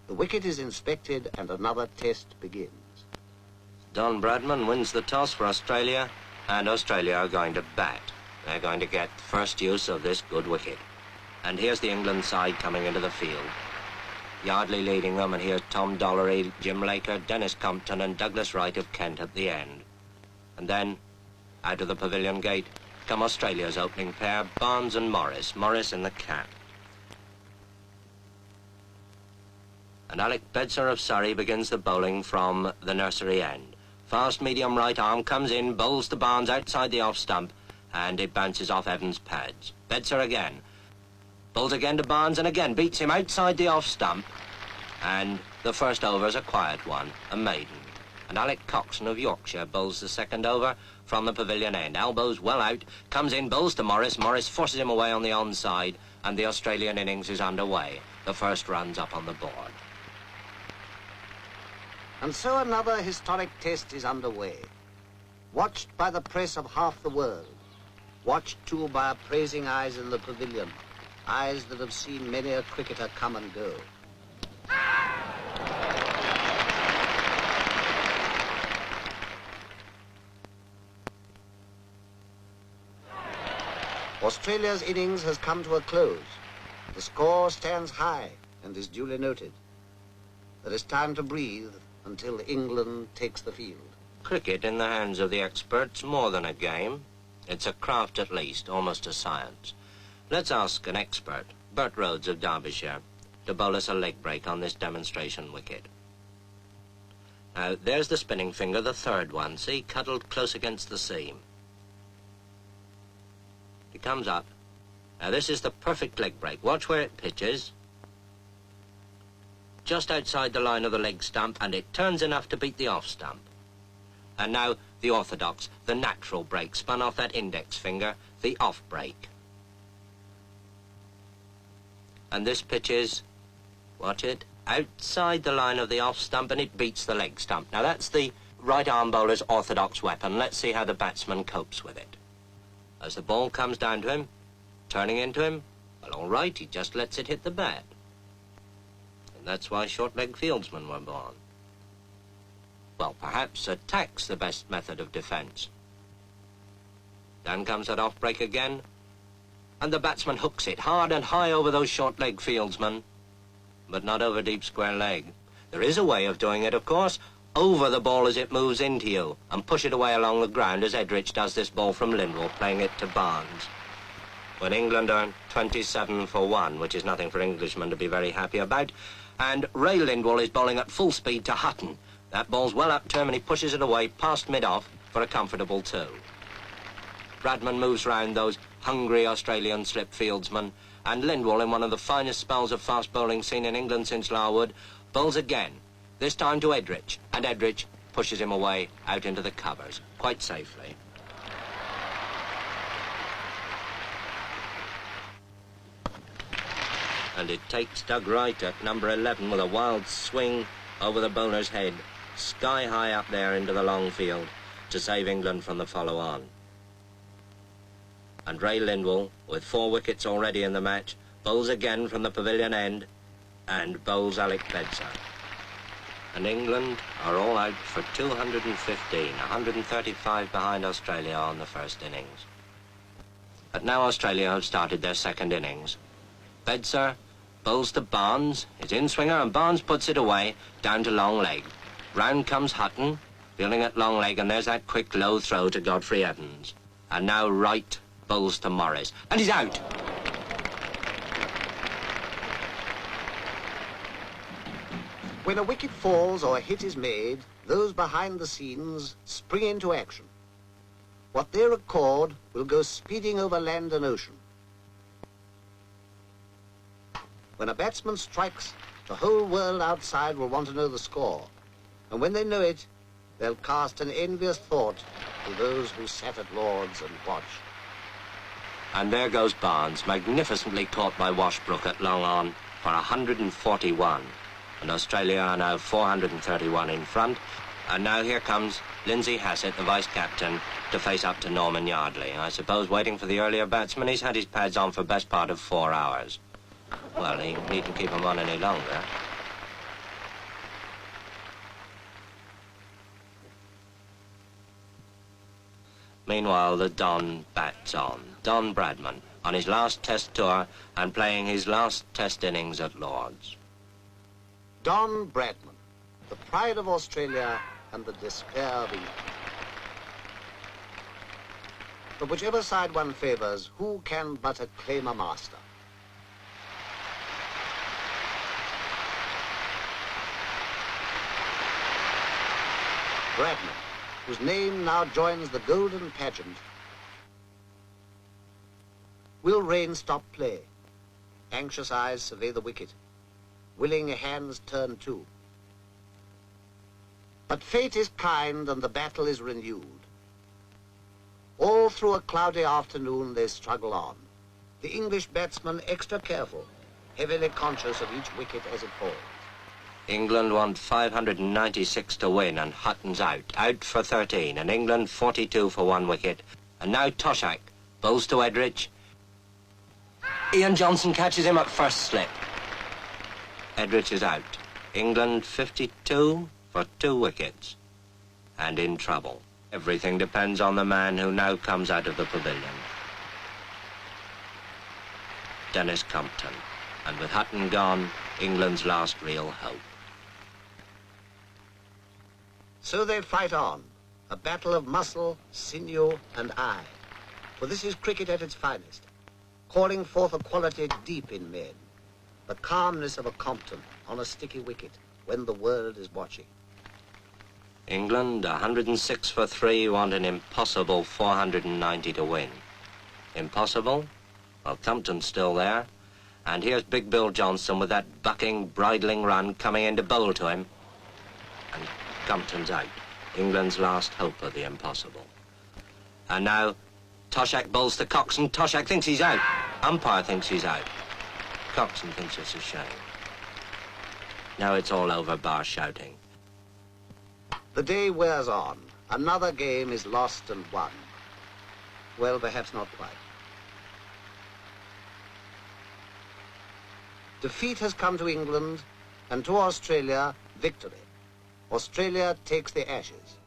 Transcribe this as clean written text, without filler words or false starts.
The wicket is inspected and another test begins. Don Bradman wins the toss for Australia, and Australia are going to bat. They're going to get first use of this good wicket. And here's the England side coming into the field. Yardley leading them, and here's Tom Dollery, Jim Laker, Dennis Compton and Douglas Wright of Kent at the end. And then, out of the pavilion gate, come Australia's opening pair, Barnes and Morris, Morris in the cap. And Alec Bedser of Surrey begins the bowling from the nursery end. Fast medium right arm comes in, bowls to Barnes outside the off stump, and it bounces off Evans' pads. Bedser again. Bowls again to Barnes and again beats him outside the off stump. And the first over's a quiet one, a maiden. And Alec Coxon of Yorkshire bowls the second over from the pavilion end. Elbows well out, comes in, bowls to Morris. Morris forces him away on the onside, and the Australian innings is underway. The first run's up on the board. And so another historic test is underway. Watched by the press of half the world. Watched too by appraising eyes in the pavilion. Eyes that have seen many a cricketer come and go. Australia's innings has come to a close. The score stands high and is duly noted. There is time to breathe until England takes the field. Cricket in the hands of the experts, more than a game. It's a craft at least, almost a science. Let's ask an expert, Bert Rhodes of Derbyshire, to bowl us a leg break on this demonstration wicket. Now, there's the spinning finger, the third one, see, cuddled close against the seam. It comes up. Now, this is the perfect leg break. Watch where it pitches. Just outside the line of the leg stump, and it turns enough to beat the off stump. And now, the orthodox, the natural break, spun off that index finger, the off break. And this pitches, watch it, outside the line of the off stump, and it beats the leg stump. Now, that's the right arm bowler's orthodox weapon. Let's see how the batsman copes with it. As the ball comes down to him, turning into him, well, all right, he just lets it hit the bat. And that's why short-leg fieldsmen were born. Well, perhaps attack's the best method of defence. Down comes that off-break again, and the batsman hooks it hard and high over those short-leg fieldsmen, but not over deep square leg. There is a way of doing it, of course, over the ball as it moves into you, and push it away along the ground as Edrich does this ball from Lindwall, playing it to Barnes. When England are 27 for 1, which is nothing for Englishmen to be very happy about, and Ray Lindwall is bowling at full speed to Hutton. That ball's well up to him, and he pushes it away past mid-off for a comfortable 2. Bradman moves round those hungry Australian slip fieldsmen, and Lindwall, in one of the finest spells of fast bowling seen in England since Larwood, bowls again, this time to Edrich, and Edrich pushes him away out into the covers, quite safely. And it takes Doug Wright at number 11 with a wild swing over the bowler's head, sky high up there into the long field, to save England from the follow-on. And Ray Lindwall, with 4 wickets already in the match, bowls again from the pavilion end, and bowls Alec Bedser. And England are all out for 215, 135 behind Australia on the first innings. But now Australia have started their second innings. Bedser bowls to Barnes, his in-swinger, and Barnes puts it away, down to long leg. Round comes Hutton, fielding at long leg, and there's that quick low throw to Godfrey Evans. And now Wright bowls to Morris, and he's out. When a wicket falls or a hit is made, those behind the scenes spring into action. What they record will go speeding over land and ocean. When a batsman strikes, the whole world outside will want to know the score. And when they know it, they'll cast an envious thought to those who sat at Lord's and watched. And there goes Barnes, magnificently caught by Washbrook at long on for 141. And Australia are now 431 in front. And now here comes Lindsay Hassett, the vice-captain, to face up to Norman Yardley. I suppose waiting for the earlier batsman, he's had his pads on for best part of 4 hours. Well, he needn't keep them on any longer. Meanwhile, the Don bats on. Don Bradman, on his last Test tour and playing his last Test innings at Lord's. Don Bradman, the pride of Australia and the despair of England. But whichever side one favours, who can but acclaim a master? Bradman, whose name now joins the golden pageant, will rain stop play. Anxious eyes survey the wicket. Willing hands turn too. But fate is kind and the battle is renewed. All through a cloudy afternoon they struggle on. The English batsman extra careful, heavily conscious of each wicket as it falls. England want 596 to win, and Hutton's out for 13, and England 42 for 1 wicket. And now Toshak bowls to Edrich. Ian Johnson catches him at first slip. Edrich is out. England 52 for 2 wickets. And in trouble. Everything depends on the man who now comes out of the pavilion. Dennis Compton. And with Hutton gone, England's last real hope. So they fight on, a battle of muscle, sinew, and eye. For this is cricket at its finest, calling forth a quality deep in men, the calmness of a Compton on a sticky wicket when the world is watching. England, 106 for 3, want an impossible 490 to win. Impossible? Well, Compton's still there. And here's Big Bill Johnson with that bucking, bridling run coming in to bowl to him. And Compton's out. England's last hope of the impossible. And now, Toshak bowls to Coxon. Toshak thinks he's out. Umpire thinks he's out. Coxon thinks it's a shame. Now it's all over, bar shouting. The day wears on. Another game is lost and won. Well, perhaps not quite. Defeat has come to England, and to Australia, victory. Australia takes the Ashes.